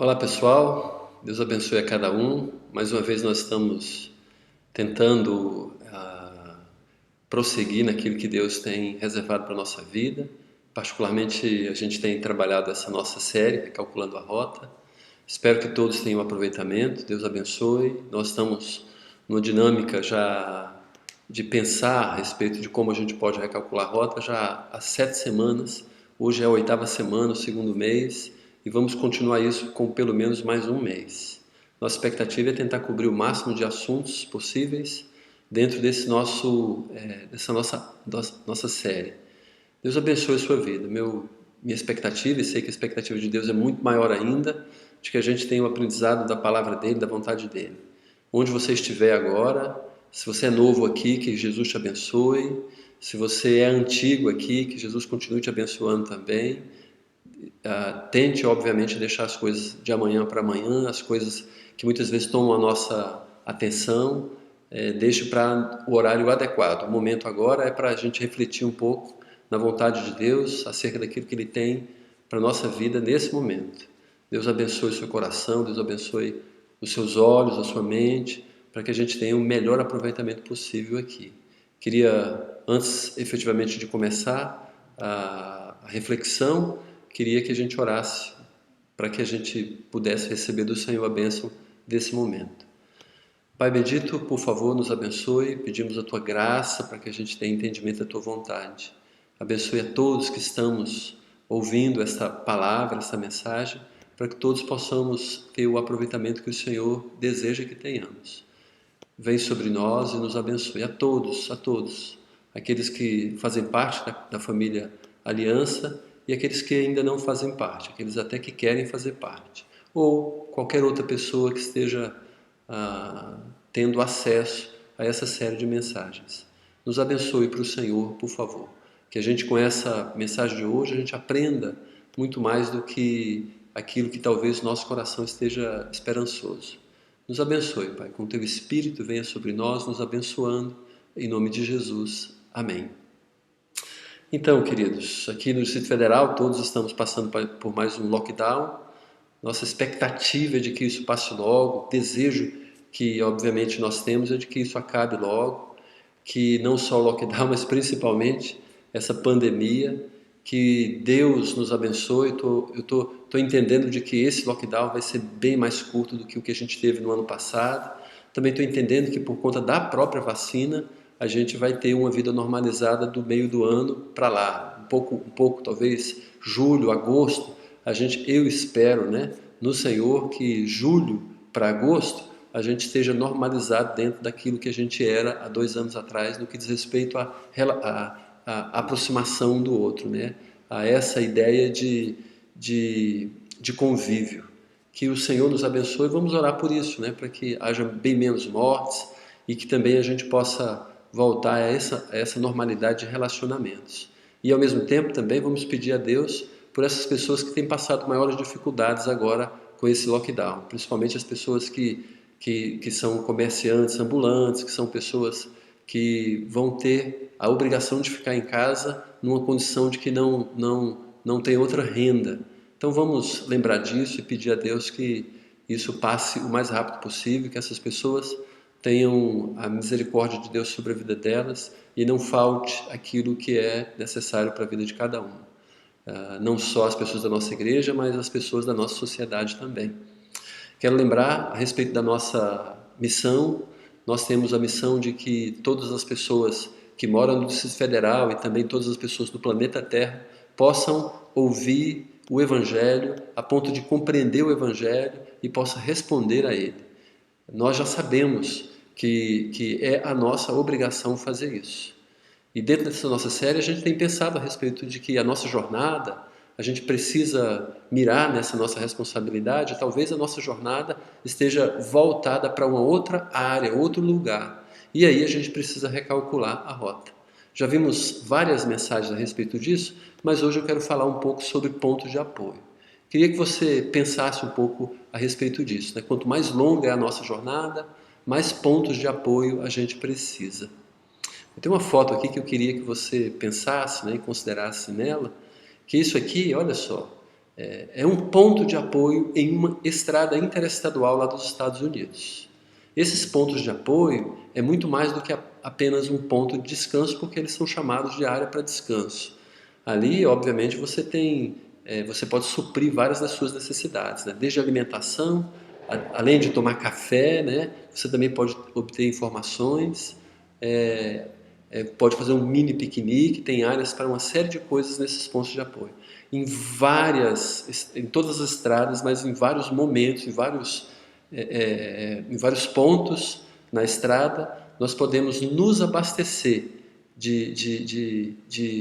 Olá pessoal, Deus abençoe a cada um. Mais uma vez nós estamos tentando prosseguir naquilo que Deus tem reservado para a nossa vida. Particularmente a gente tem trabalhado essa nossa série, Calculando a Rota. Espero que todos tenham aproveitamento, Deus abençoe. Nós estamos numa dinâmica já de pensar a respeito de como a gente pode recalcular a rota já há 7 semanas. Hoje é a 8ª semana, o segundo mês, e vamos continuar isso com pelo menos mais um mês. Nossa expectativa é tentar cobrir o máximo de assuntos possíveis dentro dessa nossa série. Deus abençoe a sua vida. Minha expectativa, e sei que a expectativa de Deus é muito maior ainda, de que a gente tenha o aprendizado da palavra dEle, da vontade dEle. Onde você estiver agora, se você é novo aqui, que Jesus te abençoe. Se você é antigo aqui, que Jesus continue te abençoando também. Tente, obviamente, deixar as coisas de amanhã para amanhã, as coisas que muitas vezes tomam a nossa atenção, deixe para o horário adequado. O momento agora é para a gente refletir um pouco na vontade de Deus, acerca daquilo que Ele tem para a nossa vida nesse momento. Deus abençoe o seu coração, Deus abençoe os seus olhos, a sua mente, para que a gente tenha o melhor aproveitamento possível aqui. Queria, antes efetivamente de começar a reflexão, queria que a gente orasse para que a gente pudesse receber do Senhor a bênção desse momento. Pai bendito, por favor, nos abençoe, pedimos a Tua graça para que a gente tenha entendimento da Tua vontade. Abençoe a todos que estamos ouvindo esta palavra, esta mensagem, para que todos possamos ter o aproveitamento que o Senhor deseja que tenhamos. Vem sobre nós e nos abençoe, a todos, aqueles que fazem parte da família Aliança e aqueles que ainda não fazem parte, aqueles até que querem fazer parte, ou qualquer outra pessoa que esteja tendo acesso a essa série de mensagens. Nos abençoe para o Senhor, por favor. Que a gente, com essa mensagem de hoje, a gente aprenda muito mais do que aquilo que talvez nosso coração esteja esperançoso. Nos abençoe, Pai, com o Teu Espírito venha sobre nós, nos abençoando, em nome de Jesus. Amém. Então, queridos, aqui no Distrito Federal todos estamos passando por mais um lockdown. Nossa expectativa é de que isso passe logo, o desejo que obviamente nós temos é de que isso acabe logo, que não só o lockdown, mas principalmente essa pandemia, que Deus nos abençoe. Eu tô entendendo de que esse lockdown vai ser bem mais curto do que o que a gente teve no ano passado. Também estou entendendo que por conta da própria vacina, a gente vai ter uma vida normalizada do meio do ano para lá, um pouco talvez julho, agosto. Eu espero, né, no Senhor, que julho para agosto a gente esteja normalizado dentro daquilo que a gente era há 2 anos atrás, no que diz respeito à aproximação do outro, né? A essa ideia de convívio. Que o Senhor nos abençoe, vamos orar por isso, né? Para que haja bem menos mortes e que também a gente possa voltar a essa normalidade de relacionamentos. E ao mesmo tempo também vamos pedir a Deus por essas pessoas que têm passado maiores dificuldades agora com esse lockdown, principalmente as pessoas que são comerciantes ambulantes, que são pessoas que vão ter a obrigação de ficar em casa numa condição de que não tem outra renda. Então vamos lembrar disso e pedir a Deus que isso passe o mais rápido possível, que essas pessoas tenham a misericórdia de Deus sobre a vida delas e não falte aquilo que é necessário para a vida de cada um. Não só as pessoas da nossa igreja, mas as pessoas da nossa sociedade também. Quero lembrar a respeito da nossa missão. Nós temos a missão de que todas as pessoas que moram no Distrito Federal e também todas as pessoas do planeta Terra possam ouvir o Evangelho a ponto de compreender o Evangelho e possam responder a ele. Nós já sabemos que é a nossa obrigação fazer isso. E dentro dessa nossa série a gente tem pensado a respeito de que a nossa jornada, a gente precisa mirar nessa nossa responsabilidade. Talvez a nossa jornada esteja voltada para uma outra área, outro lugar. E aí a gente precisa recalcular a rota. Já vimos várias mensagens a respeito disso, mas hoje eu quero falar um pouco sobre pontos de apoio. Queria que você pensasse um pouco a respeito disso, né? Quanto mais longa é a nossa jornada, mais pontos de apoio a gente precisa. Eu tenho uma foto aqui que eu queria que você pensasse, né, e considerasse nela, que isso aqui, olha só, é um ponto de apoio em uma estrada interestadual lá dos Estados Unidos. Esses pontos de apoio é muito mais do que apenas um ponto de descanso, porque eles são chamados de área para descanso. Ali, obviamente, você pode suprir várias das suas necessidades, né? Desde alimentação, além de tomar café, né? Você também pode obter informações, pode fazer um mini piquenique, tem áreas para uma série de coisas nesses pontos de apoio. Em todas as estradas, mas em vários momentos, em vários pontos na estrada, nós podemos nos abastecer de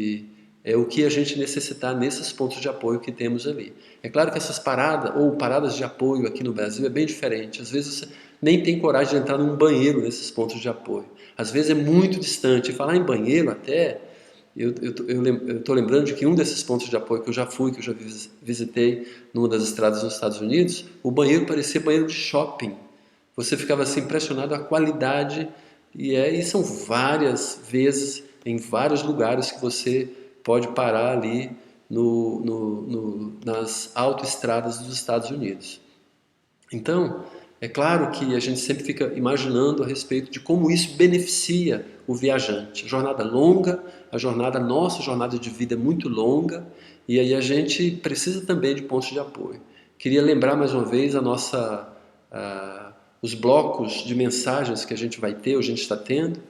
o que a gente necessitar nesses pontos de apoio que temos ali. É claro que essas paradas, ou paradas de apoio aqui no Brasil, é bem diferente. Às vezes você nem tem coragem de entrar num banheiro nesses pontos de apoio. Às vezes é muito distante. E falar em banheiro até, eu estou lembrando de que um desses pontos de apoio que eu já visitei numa das estradas nos Estados Unidos, o banheiro parecia banheiro de shopping. Você ficava assim impressionado com a qualidade, e são várias vezes, em vários lugares que você pode parar ali nas autoestradas dos Estados Unidos. Então, é claro que a gente sempre fica imaginando a respeito de como isso beneficia o viajante. Jornada longa, nossa jornada de vida é muito longa, e aí a gente precisa também de pontos de apoio. Queria lembrar mais uma vez os blocos de mensagens que a gente vai ter, ou a gente está tendo,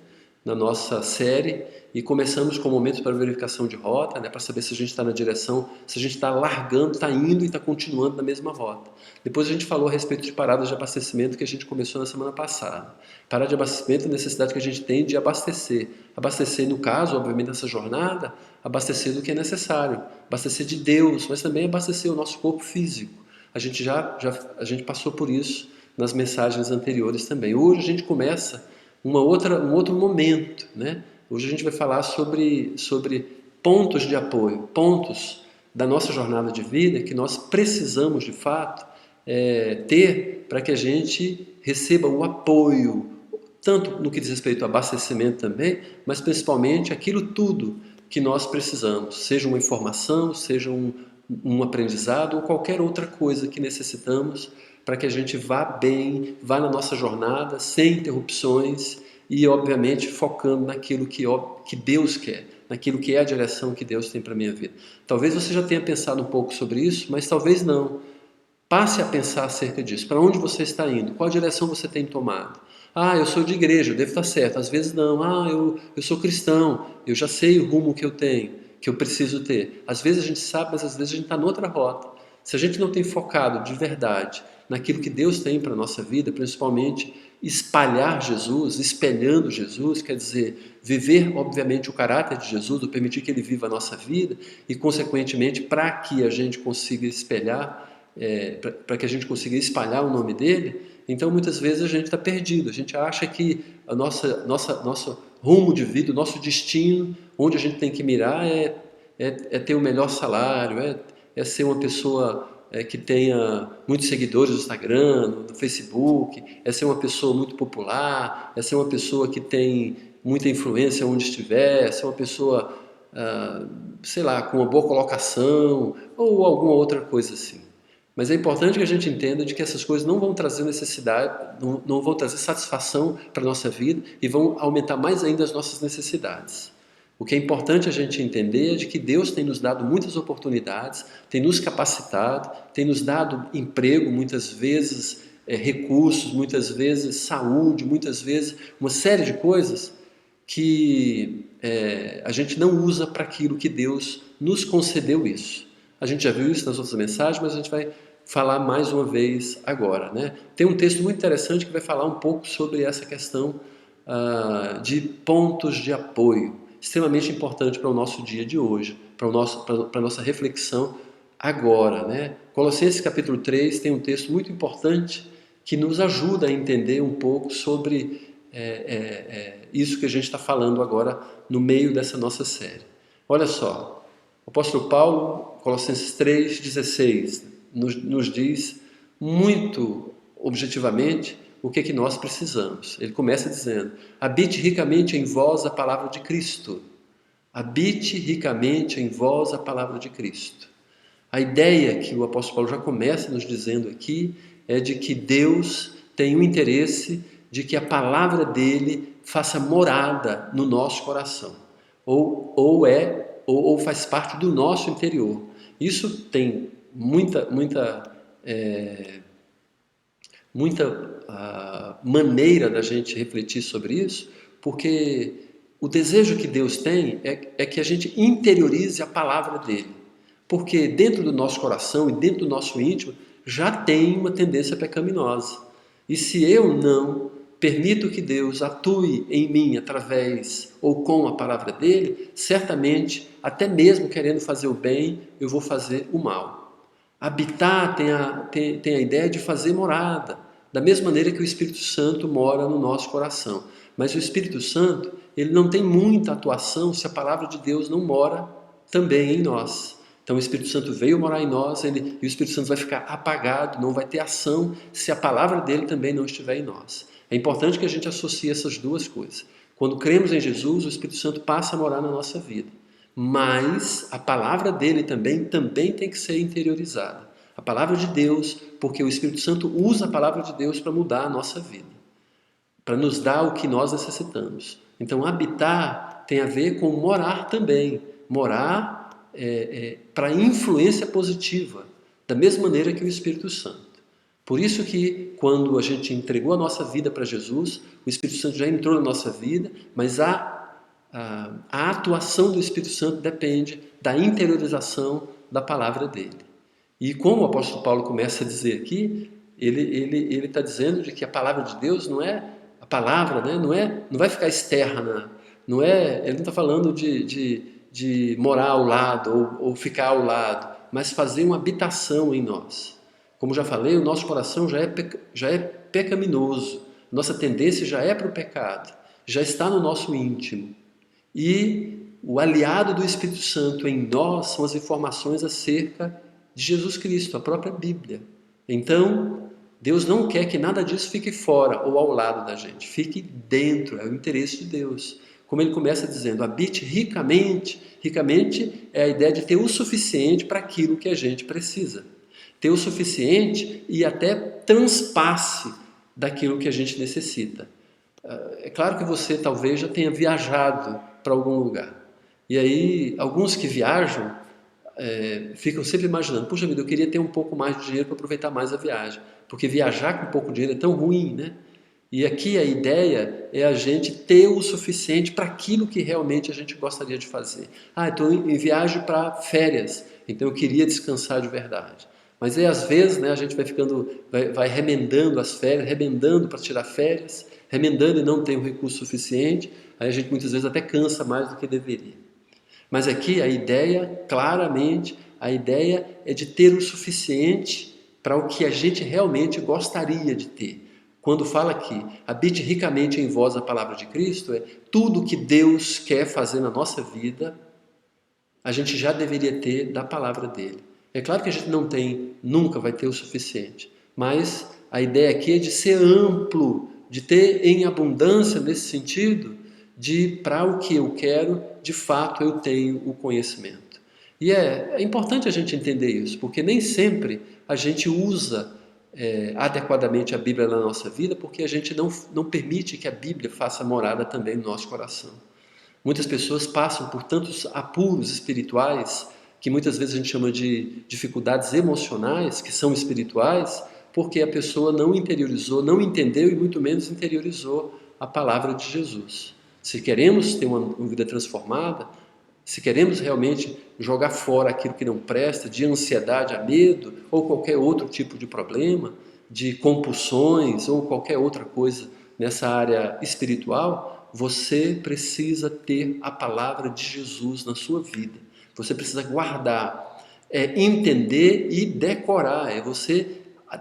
na nossa série, e começamos com momentos para verificação de rota, né, para saber se a gente está na direção, se a gente está largando, está indo e está continuando na mesma rota. Depois a gente falou a respeito de paradas de abastecimento que a gente começou na semana passada. Parada de abastecimento é a necessidade que a gente tem de abastecer. Abastecer, no caso, obviamente, nessa jornada, abastecer do que é necessário. Abastecer de Deus, mas também abastecer o nosso corpo físico. A gente passou por isso nas mensagens anteriores também. Hoje a gente começa um outro momento, né? Hoje a gente vai falar sobre pontos de apoio, pontos da nossa jornada de vida que nós precisamos de fato ter para que a gente receba o apoio, tanto no que diz respeito ao abastecimento também, mas principalmente aquilo tudo que nós precisamos, seja uma informação, seja um aprendizado ou qualquer outra coisa que necessitamos para que a gente vá bem, vá na nossa jornada sem interrupções e, obviamente, focando naquilo que Deus quer, naquilo que é a direção que Deus tem para a minha vida. Talvez você já tenha pensado um pouco sobre isso, mas talvez não. Passe a pensar acerca disso. Para onde você está indo? Qual direção você tem tomado? Ah, eu sou de igreja, eu devo estar certo. Às vezes não. Ah, eu sou cristão, eu já sei o rumo que eu tenho, que eu preciso ter. Às vezes a gente sabe, mas às vezes a gente está noutra rota. Se a gente não tem focado de verdade naquilo que Deus tem para a nossa vida, principalmente espalhar Jesus, espelhando Jesus, quer dizer, viver, obviamente, o caráter de Jesus, ou permitir que Ele viva a nossa vida, e, consequentemente, para que a gente consiga para que a gente consiga espalhar o nome dele, então muitas vezes a gente está perdido, a gente acha que nosso rumo de vida, o nosso destino, onde a gente tem que mirar é ter o melhor salário, é ser uma pessoa que tenha muitos seguidores no Instagram, no Facebook, é ser uma pessoa muito popular, é ser uma pessoa que tem muita influência onde estiver, é ser uma pessoa, sei lá, com uma boa colocação ou alguma outra coisa assim. Mas é importante que a gente entenda de que essas coisas não vão trazer necessidade, não vão trazer satisfação para a nossa vida e vão aumentar mais ainda as nossas necessidades. O que é importante a gente entender é de que Deus tem nos dado muitas oportunidades, tem nos capacitado, tem nos dado emprego, muitas vezes recursos, muitas vezes saúde, muitas vezes uma série de coisas que a gente não usa para aquilo que Deus nos concedeu isso. A gente já viu isso nas outras mensagens, mas a gente vai falar mais uma vez agora, né? Tem um texto muito interessante que vai falar um pouco sobre essa questão de pontos de apoio, extremamente importante para o nosso dia de hoje, para a nossa reflexão agora, né? Colossenses capítulo 3 tem um texto muito importante que nos ajuda a entender um pouco sobre isso que a gente está falando agora no meio dessa nossa série. Olha só, o apóstolo Paulo, Colossenses 3,16, nos diz muito objetivamente o que é que nós precisamos. Ele começa dizendo: habite ricamente em vós a palavra de Cristo. Habite ricamente em vós a palavra de Cristo. A ideia que o apóstolo Paulo já começa nos dizendo aqui é de que Deus tem um interesse de que a palavra dele faça morada no nosso coração, ou faz parte do nosso interior. Isso tem muita maneira da gente refletir sobre isso, porque o desejo que Deus tem é que a gente interiorize a palavra dele. Porque dentro do nosso coração e dentro do nosso íntimo já tem uma tendência pecaminosa. E se eu não permito que Deus atue em mim através ou com a palavra dele, certamente, até mesmo querendo fazer o bem, eu vou fazer o mal. Habitar tem a ideia de fazer morada, da mesma maneira que o Espírito Santo mora no nosso coração. Mas o Espírito Santo, ele não tem muita atuação se a palavra de Deus não mora também em nós. Então o Espírito Santo veio morar em nós, e o Espírito Santo vai ficar apagado, não vai ter ação se a palavra dele também não estiver em nós. É importante que a gente associe essas duas coisas. Quando cremos em Jesus, o Espírito Santo passa a morar na nossa vida. Mas a palavra dele também tem que ser interiorizada. A palavra de Deus, porque o Espírito Santo usa a palavra de Deus para mudar a nossa vida, para nos dar o que nós necessitamos. Então habitar tem a ver com morar também. Morar para influência positiva, da mesma maneira que o Espírito Santo. Por isso que quando a gente entregou a nossa vida para Jesus, o Espírito Santo já entrou na nossa vida, mas a atuação do Espírito Santo depende da interiorização da palavra dele. E como o apóstolo Paulo começa a dizer aqui, ele está dizendo de que a palavra de Deus não é a palavra, né? Não vai ficar externa, ele não está falando de morar ao lado ou ficar ao lado, mas fazer uma habitação em nós. Como já falei, o nosso coração já é pecaminoso, nossa tendência já é para o pecado, já está no nosso íntimo. E o aliado do Espírito Santo em nós são as informações acerca de Jesus Cristo, a própria Bíblia. Então, Deus não quer que nada disso fique fora ou ao lado da gente, fique dentro, é o interesse de Deus. Como ele começa dizendo, habite ricamente. Ricamente é a ideia de ter o suficiente para aquilo que a gente precisa. Ter o suficiente e até transpasse daquilo que a gente necessita. É claro que você talvez já tenha viajado para algum lugar. E aí, alguns que viajam ficam sempre imaginando, puxa vida, eu queria ter um pouco mais de dinheiro para aproveitar mais a viagem. Porque viajar com pouco dinheiro é tão ruim, né? E aqui a ideia é a gente ter o suficiente para aquilo que realmente a gente gostaria de fazer. Estou em viagem para férias, então eu queria descansar de verdade. Mas aí às vezes, né, a gente vai remendando as férias, remendando para tirar férias, remendando e não tem o recurso suficiente, aí a gente muitas vezes até cansa mais do que deveria. Mas aqui a ideia, claramente, a ideia é de ter o suficiente para o que a gente realmente gostaria de ter. Quando fala aqui, habite ricamente em vós a palavra de Cristo, tudo que Deus quer fazer na nossa vida, a gente já deveria ter da palavra dele. É claro que a gente nunca vai ter o suficiente, mas a ideia aqui é de ser amplo, de ter em abundância nesse sentido, de para o que eu quero, de fato eu tenho o conhecimento. E é importante a gente entender isso, porque nem sempre a gente usa adequadamente a Bíblia na nossa vida, porque a gente não permite que a Bíblia faça morada também no nosso coração. Muitas pessoas passam por tantos apuros espirituais, que muitas vezes a gente chama de dificuldades emocionais, que são espirituais, porque a pessoa não interiorizou, não entendeu e muito menos interiorizou a palavra de Jesus. Se queremos ter uma vida transformada, se queremos realmente jogar fora aquilo que não presta, de ansiedade a medo, ou qualquer outro tipo de problema, de compulsões, ou qualquer outra coisa nessa área espiritual, você precisa ter a palavra de Jesus na sua vida. Você precisa guardar, entender e decorar, você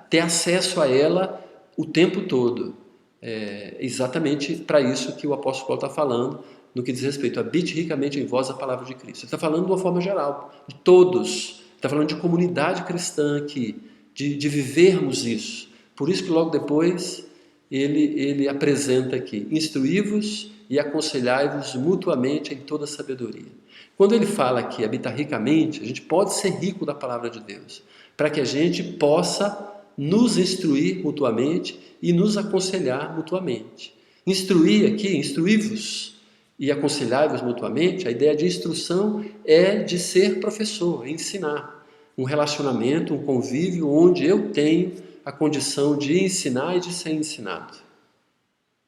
ter acesso a ela o tempo todo. É exatamente para isso que o apóstolo Paulo está falando, no que diz respeito, habite ricamente em vós a palavra de Cristo. Ele está falando de uma forma geral, de todos. Está falando de comunidade cristã aqui, de vivermos isso. Por isso que logo depois ele apresenta aqui, instruí-vos e aconselhai-vos mutuamente em toda sabedoria. Quando ele fala que habita ricamente, a gente pode ser rico da palavra de Deus, para que a gente possa nos instruir mutuamente e nos aconselhar mutuamente. Instruir aqui, instruí-vos e aconselhai-vos mutuamente, a ideia de instrução é de ser professor, ensinar. Um relacionamento, um convívio onde eu tenho a condição de ensinar e de ser ensinado.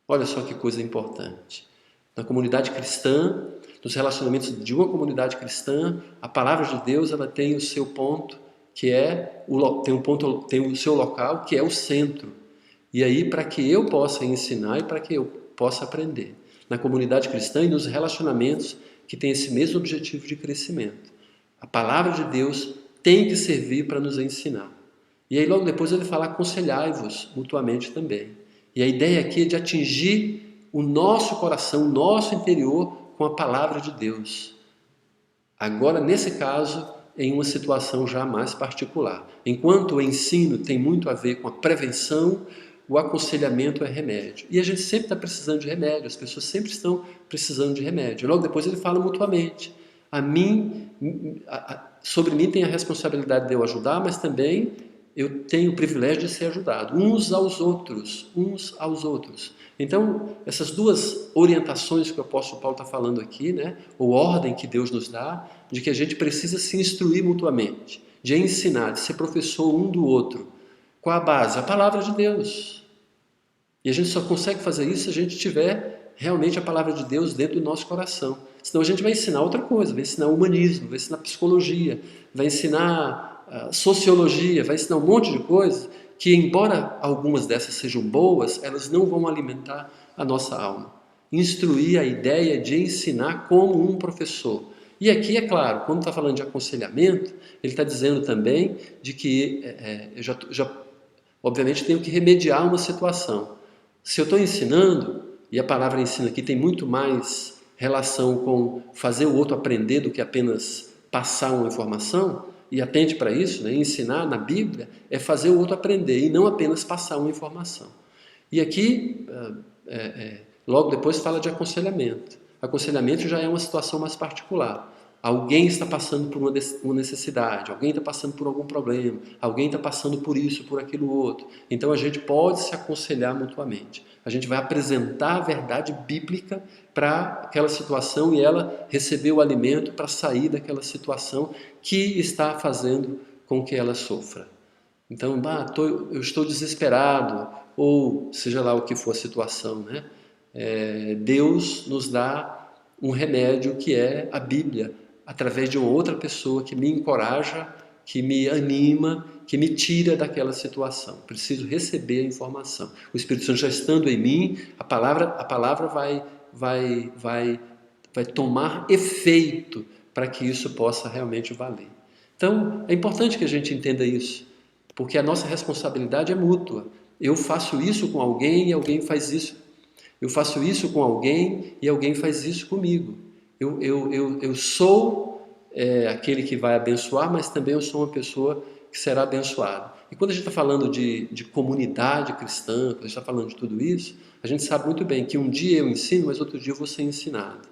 Olha só que coisa importante. Na comunidade cristã, nos relacionamentos de uma comunidade cristã, a palavra de Deus ela tem o seu ponto, que é tem o seu local, que é o centro. E aí, para que eu possa ensinar e para que eu possa aprender. Na comunidade cristã e nos relacionamentos que tem esse mesmo objetivo de crescimento. A palavra de Deus tem que servir para nos ensinar. E aí logo depois ele fala, aconselhai-vos mutuamente também. E a ideia aqui é de atingir o nosso coração, o nosso interior com a palavra de Deus. Agora, nesse caso, em uma situação já mais particular. Enquanto o ensino tem muito a ver com a prevenção, o aconselhamento é remédio. E a gente sempre está precisando de remédio, as pessoas sempre estão precisando de remédio. Logo depois ele fala mutuamente. Sobre mim tem a responsabilidade de eu ajudar, mas também eu tenho o privilégio de ser ajudado. Uns aos outros. Então, essas duas orientações que o apóstolo Paulo está falando aqui, né, ou ordem que Deus nos dá, de que a gente precisa se instruir mutuamente, de ensinar, de ser professor um do outro. Qual a base? A palavra de Deus. E a gente só consegue fazer isso se a gente tiver realmente a palavra de Deus dentro do nosso coração. Senão a gente vai ensinar outra coisa, vai ensinar humanismo, vai ensinar psicologia, vai ensinar sociologia, vai ensinar um monte de coisas que, embora algumas dessas sejam boas, elas não vão alimentar a nossa alma. Instruir a ideia de ensinar como um professor. E aqui, é claro, quando está falando de aconselhamento, ele está dizendo também de que eu já obviamente tenho que remediar uma situação. Se eu estou ensinando, e a palavra ensino aqui tem muito mais relação com fazer o outro aprender do que apenas passar uma informação, e atente para isso, né? Ensinar na Bíblia é fazer o outro aprender e não apenas passar uma informação. E aqui, logo depois fala de aconselhamento. Aconselhamento já é uma situação mais particular. Alguém está passando por uma necessidade, alguém está passando por algum problema, alguém está passando por isso, por aquilo outro. Então a gente pode se aconselhar mutuamente. A gente vai apresentar a verdade bíblica para aquela situação e ela receber o alimento para sair daquela situação que está fazendo com que ela sofra. Então, eu estou desesperado, ou seja lá o que for a situação, né? Deus nos dá um remédio que é a Bíblia, através de uma outra pessoa que me encoraja, que me anima, que me tira daquela situação. Preciso receber a informação. O Espírito Santo já estando em mim, a palavra vai tomar efeito para que isso possa realmente valer. Então, é importante que a gente entenda isso, porque a nossa responsabilidade é mútua. Eu faço isso com alguém e alguém faz isso. Eu faço isso com alguém e alguém faz isso comigo. Eu sou aquele que vai abençoar, mas também eu sou uma pessoa que será abençoada. E quando a gente está falando de comunidade cristã, quando a gente está falando de tudo isso, a gente sabe muito bem que um dia eu ensino, mas outro dia eu vou ser ensinado.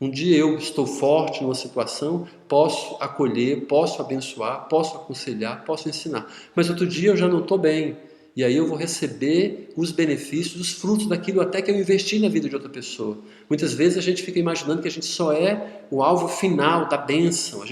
Um dia eu estou forte numa situação, posso acolher, posso abençoar, posso aconselhar, posso ensinar. Mas outro dia eu já não estou bem. E aí eu vou receber os benefícios, os frutos daquilo até que eu investi na vida de outra pessoa. Muitas vezes a gente fica imaginando que a gente só é o alvo final da bênção. A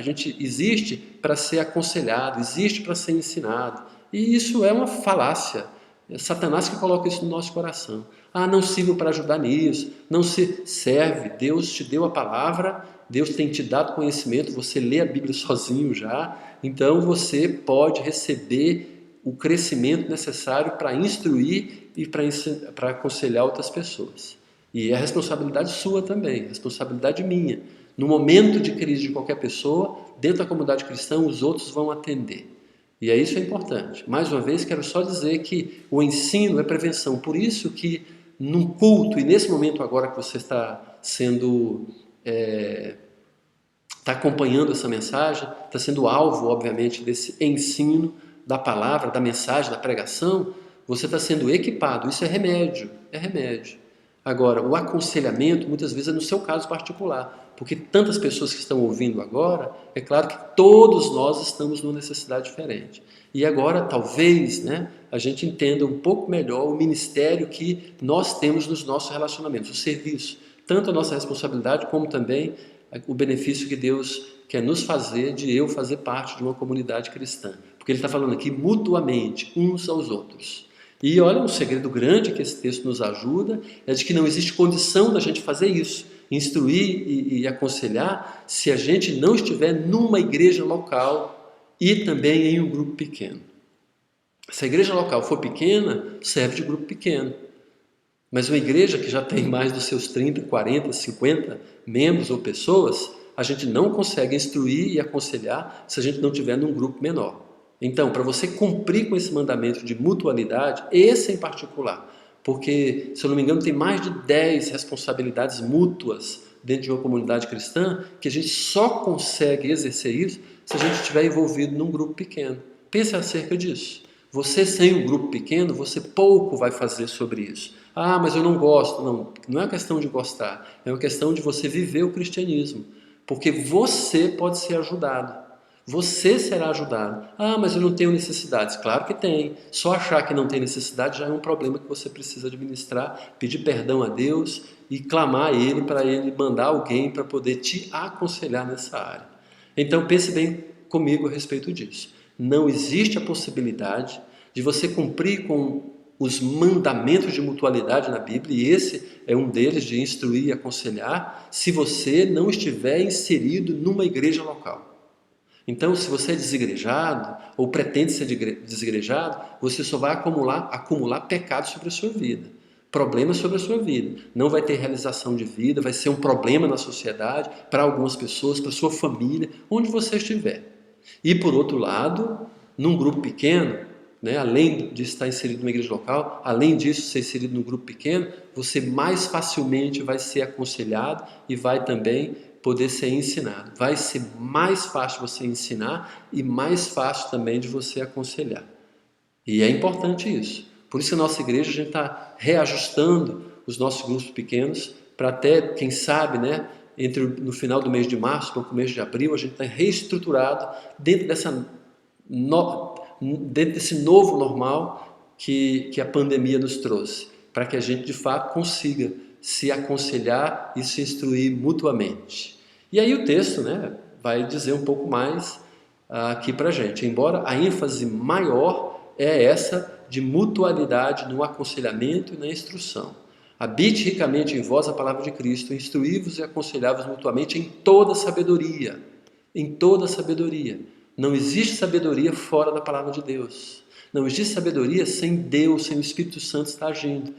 gente existe para ser aconselhado, existe para ser ensinado. E isso é uma falácia. É Satanás que coloca isso no nosso coração. Não sirvo para ajudar nisso. Não se serve. Deus te deu a palavra, Deus tem te dado conhecimento, você lê a Bíblia sozinho já. Então você pode receber o crescimento necessário para instruir e para aconselhar outras pessoas. E é responsabilidade sua também, responsabilidade minha. No momento de crise de qualquer pessoa, dentro da comunidade cristã, os outros vão atender. E isso é importante. Mais uma vez, quero só dizer que o ensino é prevenção. Por isso que, num culto, e nesse momento agora que você está sendo... está acompanhando essa mensagem, está sendo alvo, obviamente, desse ensino, da palavra, da mensagem, da pregação, você está sendo equipado. Isso é remédio, é remédio. Agora, o aconselhamento, muitas vezes, é no seu caso particular, porque tantas pessoas que estão ouvindo agora, é claro que todos nós estamos numa necessidade diferente. E agora, talvez, né, a gente entenda um pouco melhor o ministério que nós temos nos nossos relacionamentos, o serviço, tanto a nossa responsabilidade, como também o benefício que Deus quer nos fazer de eu fazer parte de uma comunidade cristã. Porque Ele está falando aqui mutuamente, uns aos outros. E olha, um segredo grande que esse texto nos ajuda é de que não existe condição da gente fazer isso, instruir e aconselhar, se a gente não estiver numa igreja local e também em um grupo pequeno. Se a igreja local for pequena, serve de grupo pequeno. Mas uma igreja que já tem mais dos seus 30, 40, 50 membros ou pessoas, a gente não consegue instruir e aconselhar se a gente não estiver num grupo menor. Então, para você cumprir com esse mandamento de mutualidade, esse em particular, porque, se eu não me engano, tem mais de 10 responsabilidades mútuas dentro de uma comunidade cristã, que a gente só consegue exercer isso se a gente estiver envolvido num grupo pequeno. Pense acerca disso. Você sem um grupo pequeno, você pouco vai fazer sobre isso. Ah, mas eu não gosto. Não, não é uma questão de gostar, é uma questão de você viver o cristianismo. Porque você pode ser ajudado. Você será ajudado. Ah, mas eu não tenho necessidades. Claro que tem. Só achar que não tem necessidade já é um problema que você precisa administrar, pedir perdão a Deus e clamar a Ele para Ele mandar alguém para poder te aconselhar nessa área. Então pense bem comigo a respeito disso. Não existe a possibilidade de você cumprir com os mandamentos de mutualidade na Bíblia, e esse é um deles, de instruir e aconselhar, se você não estiver inserido numa igreja local. Então, se você é desigrejado, ou pretende ser desigrejado, você só vai acumular pecados sobre a sua vida, problemas sobre a sua vida. Não vai ter realização de vida, vai ser um problema na sociedade, para algumas pessoas, para a sua família, onde você estiver. E, por outro lado, num grupo pequeno, né, além de estar inserido numa igreja local, além disso, ser inserido num grupo pequeno, você mais facilmente vai ser aconselhado e vai também poder ser ensinado. Vai ser mais fácil você ensinar e mais fácil também de você aconselhar. E é importante isso. Por isso que a nossa igreja, a gente está reajustando os nossos grupos pequenos para até, quem sabe, né, no final do mês de março para o começo de abril, a gente está reestruturado dentro desse novo normal que a pandemia nos trouxe, para que a gente de fato consiga se aconselhar e se instruir mutuamente. E aí o texto, né, vai dizer um pouco mais aqui para a gente, embora a ênfase maior é essa de mutualidade no aconselhamento e na instrução. Habite ricamente em vós a palavra de Cristo, instruí-vos e aconselhai-vos mutuamente em toda sabedoria. Em toda sabedoria. Não existe sabedoria fora da palavra de Deus. Não existe sabedoria sem Deus, sem o Espírito Santo estar agindo.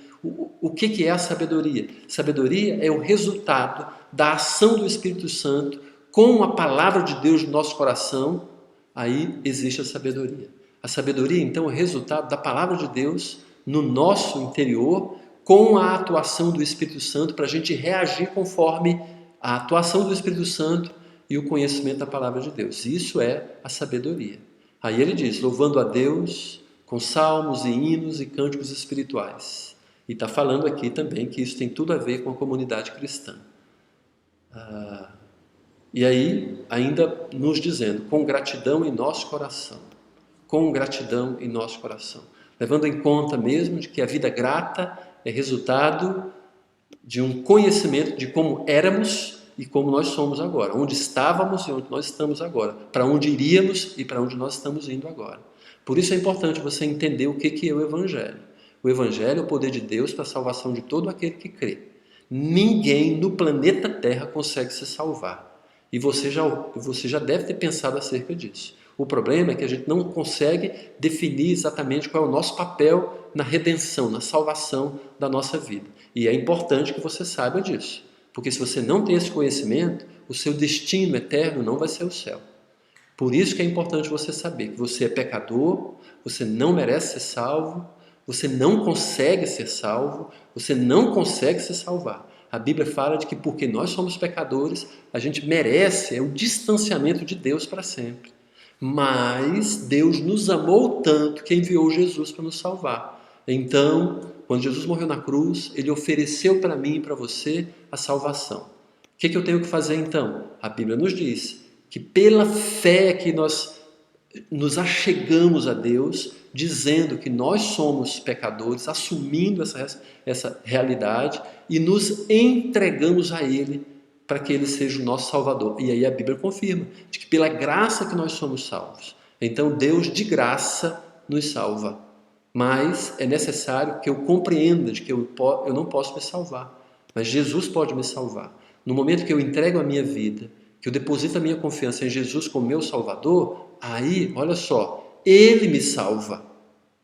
O que é a sabedoria? Sabedoria é o resultado da ação do Espírito Santo com a palavra de Deus no nosso coração. Aí existe a sabedoria. A sabedoria, então, é o resultado da palavra de Deus no nosso interior com a atuação do Espírito Santo para a gente reagir conforme a atuação do Espírito Santo e o conhecimento da palavra de Deus. Isso é a sabedoria. Aí ele diz, louvando a Deus com salmos e hinos e cânticos espirituais. E está falando aqui também que isso tem tudo a ver com a comunidade cristã. E aí, ainda nos dizendo, com gratidão em nosso coração. Com gratidão em nosso coração. Levando em conta mesmo de que a vida grata é resultado de um conhecimento de como éramos e como nós somos agora. Onde estávamos e onde nós estamos agora. Para onde iríamos e para onde nós estamos indo agora. Por isso é importante você entender o que é o Evangelho. O Evangelho é o poder de Deus para a salvação de todo aquele que crê. Ninguém no planeta Terra consegue se salvar. E você já deve ter pensado acerca disso. O problema é que a gente não consegue definir exatamente qual é o nosso papel na redenção, na salvação da nossa vida. E é importante que você saiba disso. Porque se você não tem esse conhecimento, o seu destino eterno não vai ser o céu. Por isso que é importante você saber que você é pecador, você não merece ser salvo, você não consegue ser salvo, você não consegue se salvar. A Bíblia fala de que porque nós somos pecadores, a gente merece o distanciamento de Deus para sempre. Mas Deus nos amou tanto que enviou Jesus para nos salvar. Então, quando Jesus morreu na cruz, ele ofereceu para mim e para você a salvação. O que eu tenho que fazer então? A Bíblia nos diz que pela fé que nós nos achegamos a Deus, dizendo que nós somos pecadores, assumindo essa realidade e nos entregamos a Ele para que Ele seja o nosso Salvador. E aí a Bíblia confirma de que pela graça que nós somos salvos. Então Deus de graça nos salva. Mas é necessário que eu compreenda de que eu não posso me salvar. Mas Jesus pode me salvar. No momento que eu entrego a minha vida, que eu deposito a minha confiança em Jesus como meu Salvador, aí, olha só, Ele me salva.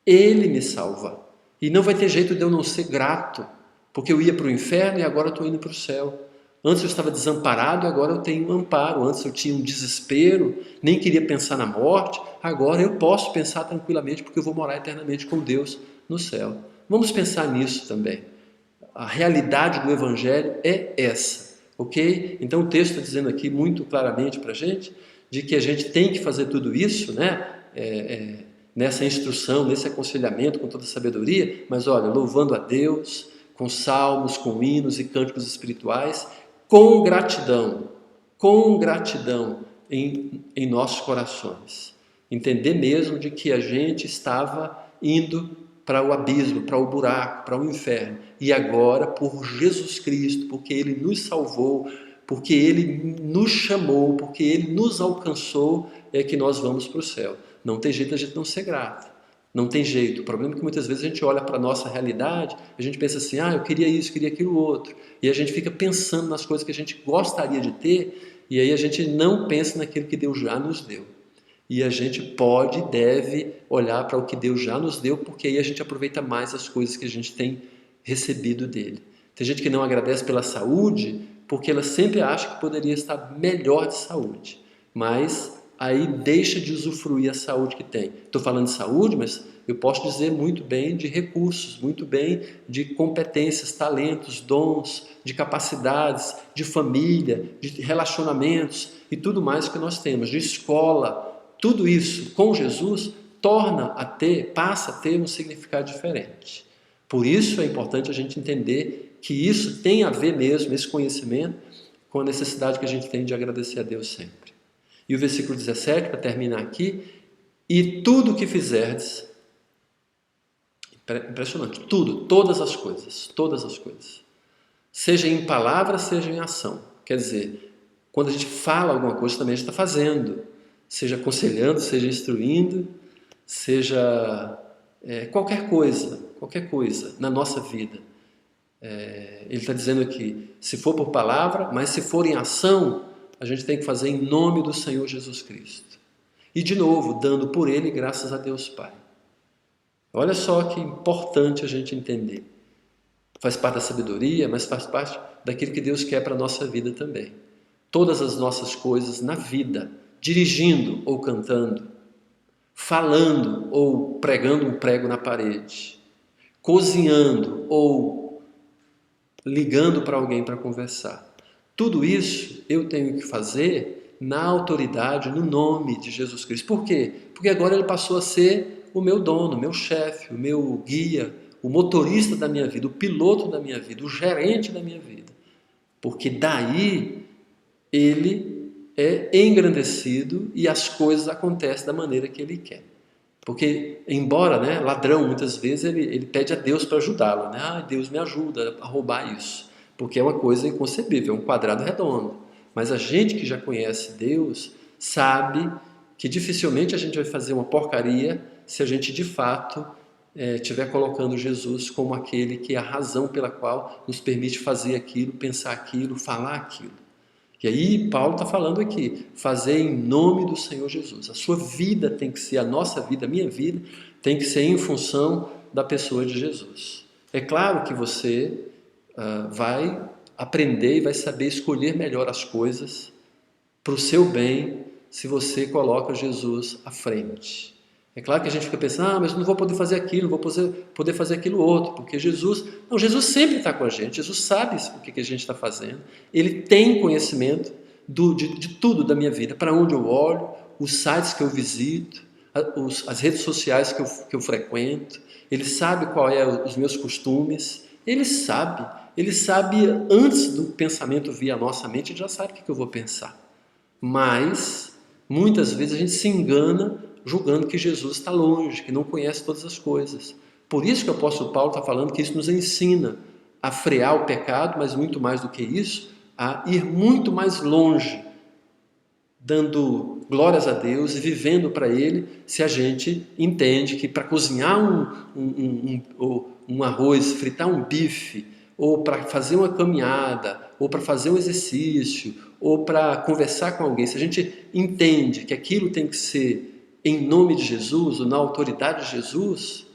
Ele me salva. E não vai ter jeito de eu não ser grato, porque eu ia para o inferno e agora eu estou indo para o céu. Antes eu estava desamparado e agora eu tenho um amparo. Antes eu tinha um desespero, nem queria pensar na morte. Agora eu posso pensar tranquilamente porque eu vou morar eternamente com Deus no céu. Vamos pensar nisso também. A realidade do Evangelho é essa, ok? Então o texto está dizendo aqui muito claramente para a gente de que a gente tem que fazer tudo isso, né? Nessa instrução, nesse aconselhamento com toda sabedoria, mas olha, louvando a Deus, com salmos, com hinos e cânticos espirituais, com gratidão em nossos corações. Entender mesmo de que a gente estava indo para o abismo, para o buraco, para o inferno. E agora, por Jesus Cristo, porque Ele nos salvou, porque Ele nos chamou, porque Ele nos alcançou, é que nós vamos para o céu. Não tem jeito a gente não ser grato. Não tem jeito. O problema é que muitas vezes a gente olha para a nossa realidade, a gente pensa assim, eu queria isso, queria aquilo outro. E a gente fica pensando nas coisas que a gente gostaria de ter, e aí a gente não pensa naquilo que Deus já nos deu. E a gente pode e deve olhar para o que Deus já nos deu, porque aí a gente aproveita mais as coisas que a gente tem recebido dele. Tem gente que não agradece pela saúde, porque ela sempre acha que poderia estar melhor de saúde. Mas aí deixa de usufruir a saúde que tem. Estou falando de saúde, mas eu posso dizer muito bem de recursos, muito bem de competências, talentos, dons, de capacidades, de família, de relacionamentos e tudo mais que nós temos, de escola. Tudo isso com Jesus passa a ter um significado diferente. Por isso é importante a gente entender que isso tem a ver mesmo, esse conhecimento, com a necessidade que a gente tem de agradecer a Deus sempre. E o versículo 17, para terminar aqui, e tudo o que fizerdes, impressionante, tudo, todas as coisas, seja em palavra, seja em ação. Quer dizer, quando a gente fala alguma coisa, também a gente está fazendo, seja aconselhando, seja instruindo, seja qualquer coisa na nossa vida. Ele está dizendo aqui, se for por palavra, mas se for em ação, a gente tem que fazer em nome do Senhor Jesus Cristo. E de novo, dando por Ele graças a Deus Pai. Olha só que importante a gente entender. Faz parte da sabedoria, mas faz parte daquilo que Deus quer para a nossa vida também. Todas as nossas coisas na vida, dirigindo ou cantando, falando ou pregando um prego na parede, cozinhando ou ligando para alguém para conversar. Tudo isso eu tenho que fazer na autoridade, no nome de Jesus Cristo. Por quê? Porque agora Ele passou a ser o meu dono, o meu chefe, o meu guia, o motorista da minha vida, o piloto da minha vida, o gerente da minha vida. Porque daí Ele é engrandecido e as coisas acontecem da maneira que Ele quer. Porque, embora ladrão, muitas vezes ele pede a Deus para ajudá-lo. Deus me ajuda a roubar isso. Porque é uma coisa inconcebível, é um quadrado redondo. Mas a gente que já conhece Deus sabe que dificilmente a gente vai fazer uma porcaria se a gente de fato estiver colocando Jesus como aquele que é a razão pela qual nos permite fazer aquilo, pensar aquilo, falar aquilo. E aí Paulo está falando aqui, fazer em nome do Senhor Jesus. A sua vida tem que ser, a nossa vida, a minha vida, tem que ser em função da pessoa de Jesus. É claro que você vai aprender e vai saber escolher melhor as coisas para o seu bem se você coloca Jesus à frente. É claro que a gente fica pensando, mas não vou poder fazer aquilo, não vou poder fazer aquilo outro, porque Jesus sempre está com a gente, Jesus sabe o que a gente está fazendo, Ele tem conhecimento de tudo da minha vida, para onde eu olho, os sites que eu visito, as redes sociais que eu frequento, Ele sabe qual é os meus costumes, Ele sabe antes do pensamento vir à nossa mente, Ele já sabe o que eu vou pensar. Mas, muitas vezes a gente se engana julgando que Jesus está longe, que não conhece todas as coisas. Por isso que o apóstolo Paulo está falando que isso nos ensina a frear o pecado, mas muito mais do que isso, a ir muito mais longe, dando glórias a Deus e vivendo para Ele, se a gente entende que para cozinhar um arroz, fritar um bife, ou para fazer uma caminhada, ou para fazer um exercício, ou para conversar com alguém, se a gente entende que aquilo tem que ser em nome de Jesus, ou na autoridade de Jesus,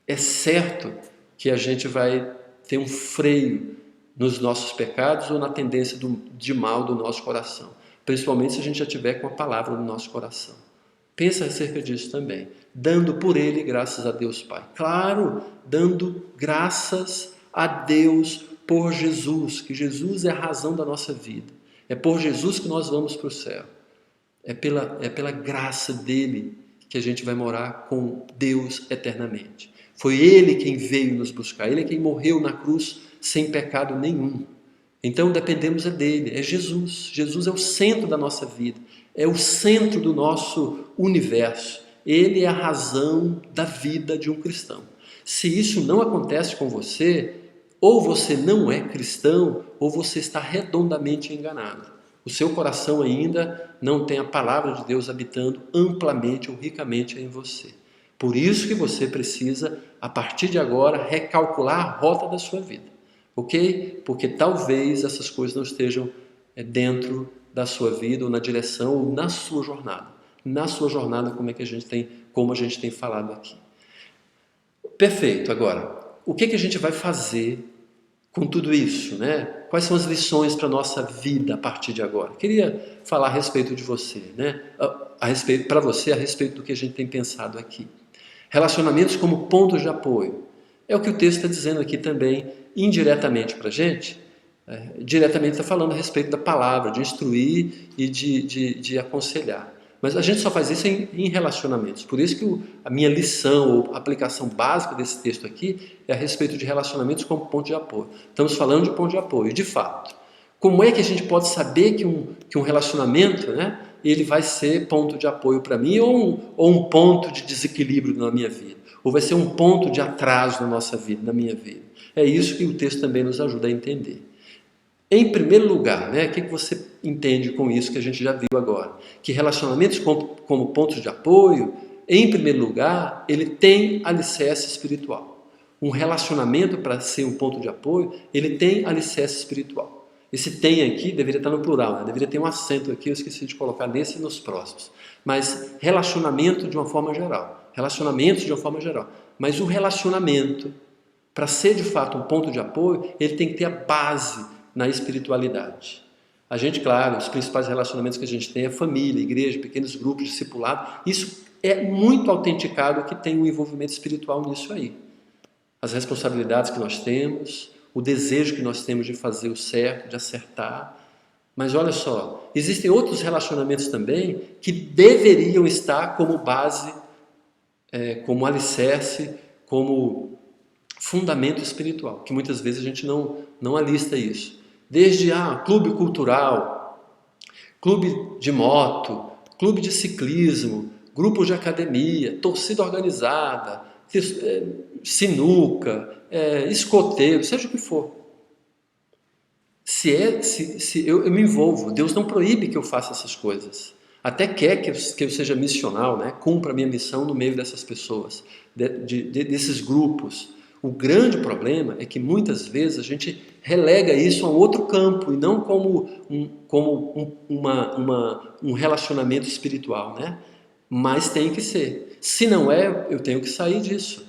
é certo que a gente vai ter um freio nos nossos pecados ou na tendência de mal do nosso coração. Principalmente se a gente já tiver com a palavra no nosso coração. Pensa acerca disso também. Dando por Ele graças a Deus Pai. Claro, dando graças a Deus por Jesus, que Jesus é a razão da nossa vida. É por Jesus que nós vamos para o céu. É pela graça dEle que a gente vai morar com Deus eternamente. Foi Ele quem veio nos buscar, Ele é quem morreu na cruz sem pecado nenhum. Então dependemos dele, é Jesus. Jesus é o centro da nossa vida, é o centro do nosso universo. Ele é a razão da vida de um cristão. Se isso não acontece com você, ou você não é cristão, ou você está redondamente enganado. O seu coração ainda não tem a palavra de Deus habitando amplamente ou ricamente em você. Por isso que você precisa, a partir de agora, recalcular a rota da sua vida. Ok? Porque talvez essas coisas não estejam dentro da sua vida, ou na direção, ou na sua jornada. Na sua jornada, como a gente tem falado aqui. Perfeito. Agora, o que a gente vai fazer com tudo isso, né? Quais são as lições para a nossa vida a partir de agora? Queria falar a respeito de você, né? Para você, a respeito do que a gente tem pensado aqui. Relacionamentos como pontos de apoio. É o que o texto está dizendo aqui também, indiretamente para a gente. Diretamente está falando a respeito da palavra, de instruir e de aconselhar. Mas a gente só faz isso em relacionamentos. Por isso que a minha lição, ou aplicação básica desse texto aqui, é a respeito de relacionamentos como ponto de apoio. Estamos falando de ponto de apoio, de fato. Como é que a gente pode saber que um relacionamento, né, ele vai ser ponto de apoio para mim ou um ponto de desequilíbrio na minha vida? Ou vai ser um ponto de atraso na nossa vida, na minha vida? É isso que o texto também nos ajuda a entender. Em primeiro lugar, né, o que você entende com isso que a gente já viu agora? Que relacionamentos como pontos de apoio, em primeiro lugar, ele tem alicerce espiritual. Um relacionamento, para ser um ponto de apoio, ele tem alicerce espiritual. Esse tem aqui deveria estar no plural, né? Deveria ter um acento aqui, eu esqueci de colocar nesse e nos próximos. Mas relacionamento de uma forma geral. Relacionamentos de uma forma geral. Mas o relacionamento, para ser de fato um ponto de apoio, ele tem que ter a base na espiritualidade. A gente, claro, os principais relacionamentos que a gente tem é família, igreja, pequenos grupos, discipulado. Isso é muito autenticado que tem um envolvimento espiritual nisso aí. As responsabilidades que nós temos, o desejo que nós temos de fazer o certo, de acertar. Mas olha só, existem outros relacionamentos também que deveriam estar como base, como alicerce, como fundamento espiritual, que muitas vezes a gente não alista isso. Desde clube cultural, clube de moto, clube de ciclismo, grupo de academia, torcida organizada, sinuca, escoteiro, seja o que for. Se eu me envolvo, Deus não proíbe que eu faça essas coisas. Até quer que eu seja missional, né? Cumpra a minha missão no meio dessas pessoas, desses grupos. O grande problema é que muitas vezes a gente relega isso a um outro campo e não como um relacionamento espiritual, né? Mas tem que ser. Se não é, eu tenho que sair disso.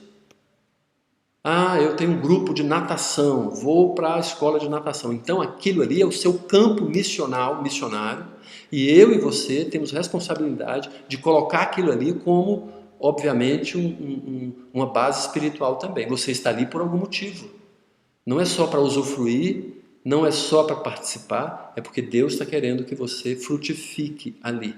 Eu tenho um grupo de natação, vou para a escola de natação. Então aquilo ali é o seu campo missionário, e eu e você temos responsabilidade de colocar aquilo ali como, obviamente, uma base espiritual também. Você está ali por algum motivo. Não é só para usufruir, não é só para participar, é porque Deus está querendo que você frutifique ali.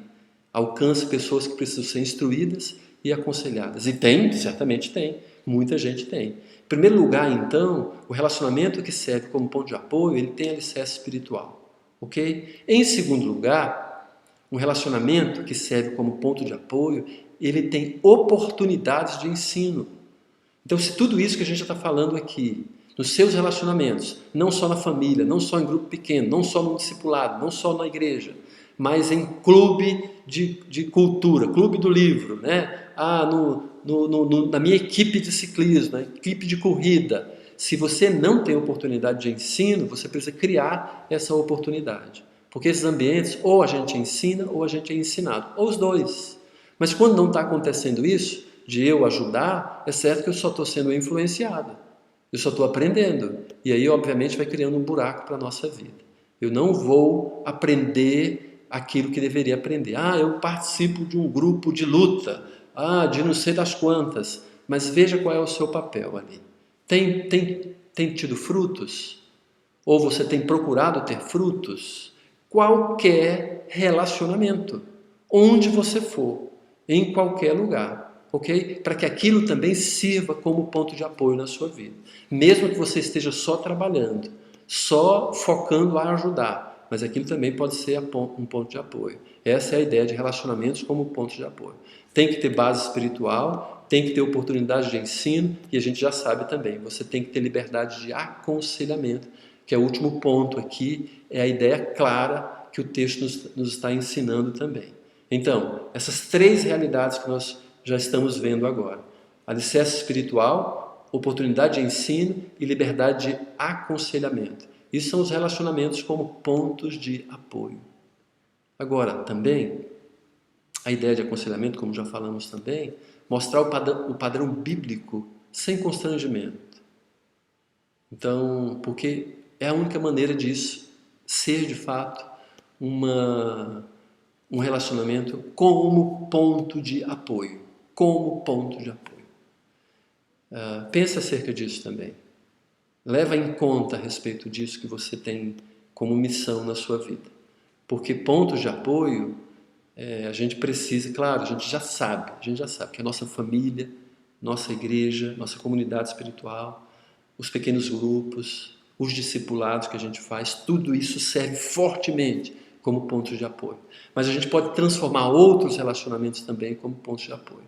Alcance pessoas que precisam ser instruídas e aconselhadas. E tem, certamente tem, muita gente tem. Em primeiro lugar, então, o relacionamento que serve como ponto de apoio, ele tem alicerce espiritual, ok? Em segundo lugar, um relacionamento que serve como ponto de apoio, ele tem oportunidades de ensino. Então, se tudo isso que a gente já está falando aqui, nos seus relacionamentos, não só na família, não só em grupo pequeno, não só no discipulado, não só na igreja, mas em clube de cultura, clube do livro, né? Na minha equipe de ciclismo, na equipe de corrida. Se você não tem oportunidade de ensino, você precisa criar essa oportunidade. Porque esses ambientes, ou a gente ensina, ou a gente é ensinado, ou os dois. Mas quando não está acontecendo isso, de eu ajudar, é certo que eu só estou sendo influenciado. Eu só estou aprendendo. E aí, obviamente, vai criando um buraco para a nossa vida. Eu não vou aprender aquilo que deveria aprender. Eu participo de um grupo de luta. De não sei das quantas. Mas veja qual é o seu papel ali. Tem tido frutos? Ou você tem procurado ter frutos? Qualquer relacionamento, onde você for, em qualquer lugar, ok? Para que aquilo também sirva como ponto de apoio na sua vida. Mesmo que você esteja só trabalhando, só focando a ajudar, mas aquilo também pode ser um ponto de apoio. Essa é a ideia de relacionamentos como ponto de apoio. Tem que ter base espiritual, tem que ter oportunidade de ensino, e a gente já sabe também, você tem que ter liberdade de aconselhamento, que é o último ponto aqui, é a ideia clara que o texto nos está ensinando também. Então, essas três realidades que nós já estamos vendo agora: alicerce espiritual, oportunidade de ensino e liberdade de aconselhamento. Isso são os relacionamentos como pontos de apoio. Agora, também, a ideia de aconselhamento, como já falamos também, mostrar o padrão bíblico sem constrangimento. Então, porque é a única maneira disso ser de fato um relacionamento como ponto de apoio. Como ponto de apoio. Pensa acerca disso também. Leva em conta a respeito disso que você tem como missão na sua vida. Porque pontos de apoio, a gente precisa, claro, a gente já sabe que a nossa família, nossa igreja, nossa comunidade espiritual, os pequenos grupos, os discipulados que a gente faz, tudo isso serve fortemente como pontos de apoio. Mas a gente pode transformar outros relacionamentos também como pontos de apoio.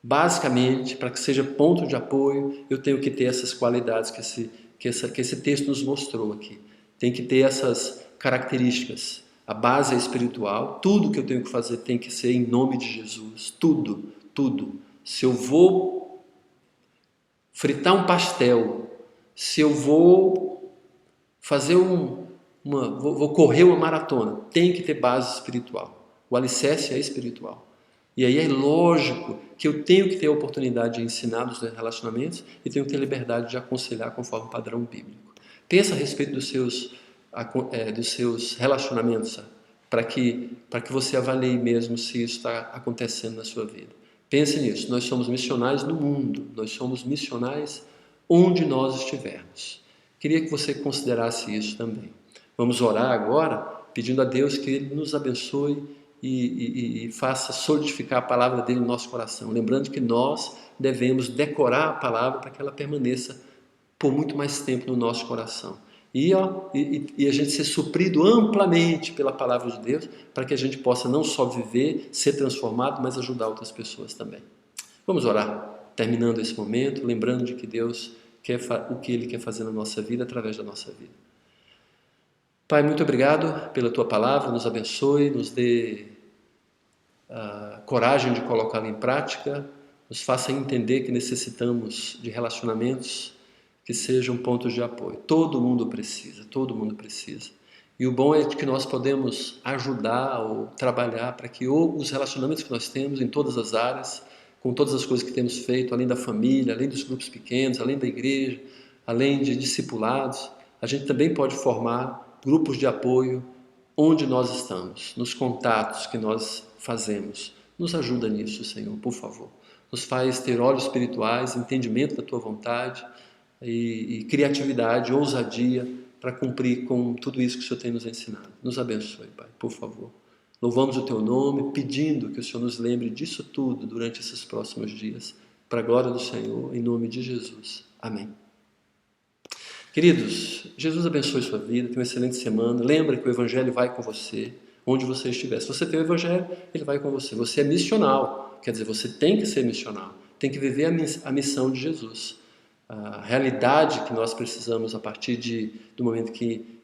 Basicamente, para que seja ponto de apoio, eu tenho que ter essas qualidades que esse texto nos mostrou aqui. Tem que ter essas características. A base é espiritual, tudo que eu tenho que fazer tem que ser em nome de Jesus. Tudo, tudo. Se eu vou fritar um pastel, se eu vou fazer vou correr uma maratona, tem que ter base espiritual. O alicerce é espiritual. E aí é lógico que eu tenho que ter a oportunidade de ensinar dos relacionamentos e tenho que ter liberdade de aconselhar conforme o padrão bíblico. Pensa a respeito dos seus relacionamentos, para que você avalie mesmo se isso está acontecendo na sua vida. Pense nisso, nós somos missionários no mundo, nós somos missionários onde nós estivermos. Queria que você considerasse isso também. Vamos orar agora, pedindo a Deus que Ele nos abençoe e faça solidificar a palavra dele no nosso coração. Lembrando que nós devemos decorar a palavra para que ela permaneça por muito mais tempo no nosso coração. E a gente ser suprido amplamente pela palavra de Deus, para que a gente possa não só viver, ser transformado, mas ajudar outras pessoas também. Vamos orar, terminando esse momento, lembrando de que Deus quer o que Ele quer fazer na nossa vida, através da nossa vida. Pai, muito obrigado pela Tua palavra, nos abençoe, nos dê coragem de colocá-la em prática, nos faça entender que necessitamos de relacionamentos que sejam pontos de apoio. Todo mundo precisa, todo mundo precisa. E o bom é que nós podemos ajudar ou trabalhar para que os relacionamentos que nós temos em todas as áreas, com todas as coisas que temos feito, além da família, além dos grupos pequenos, além da igreja, além de discipulados, a gente também pode formar grupos de apoio onde nós estamos, nos contatos que nós fazemos. Nos ajuda nisso, Senhor, por favor. Nos faz ter olhos espirituais, entendimento da Tua vontade e criatividade, ousadia para cumprir com tudo isso que o Senhor tem nos ensinado. Nos abençoe, Pai, por favor. Louvamos o Teu nome, pedindo que o Senhor nos lembre disso tudo durante esses próximos dias, para a glória do Senhor, em nome de Jesus. Amém. Queridos, Jesus abençoe sua vida, tenha uma excelente semana. Lembra que o Evangelho vai com você, onde você estiver. Se você tem o Evangelho, ele vai com você. Você é missional, quer dizer, você tem que ser missional, tem que viver a missão de Jesus. A realidade que nós precisamos a partir do momento que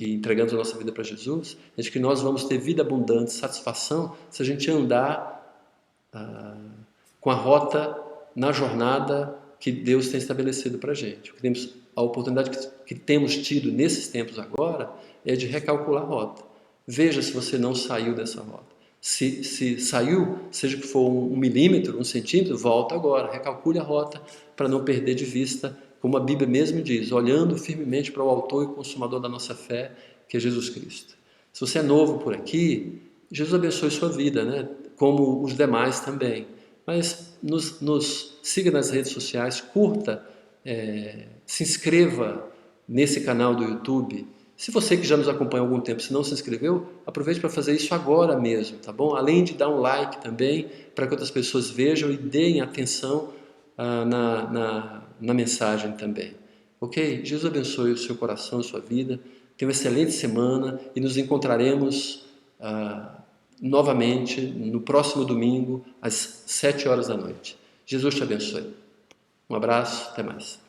entregamos a nossa vida para Jesus, é de que nós vamos ter vida abundante, satisfação, se a gente andar com a rota na jornada que Deus tem estabelecido para a gente. A oportunidade que temos tido nesses tempos agora é de recalcular a rota. Veja se você não saiu dessa rota. Se saiu, seja que for 1 milímetro, 1 centímetro, volta agora, recalcule a rota para não perder de vista, como a Bíblia mesmo diz, olhando firmemente para o autor e consumador da nossa fé, que é Jesus Cristo. Se você é novo por aqui, Jesus abençoe sua vida, né? Como os demais também. Mas nos siga nas redes sociais, curta, se inscreva nesse canal do YouTube. Se você que já nos acompanha há algum tempo, se não se inscreveu, aproveite para fazer isso agora mesmo, tá bom? Além de dar um like também, para que outras pessoas vejam e deem atenção na mensagem também. Ok? Jesus abençoe o seu coração, a sua vida. Tenha uma excelente semana e nos encontraremos novamente no próximo domingo, às 7 horas da noite. Jesus te abençoe. Um abraço, até mais.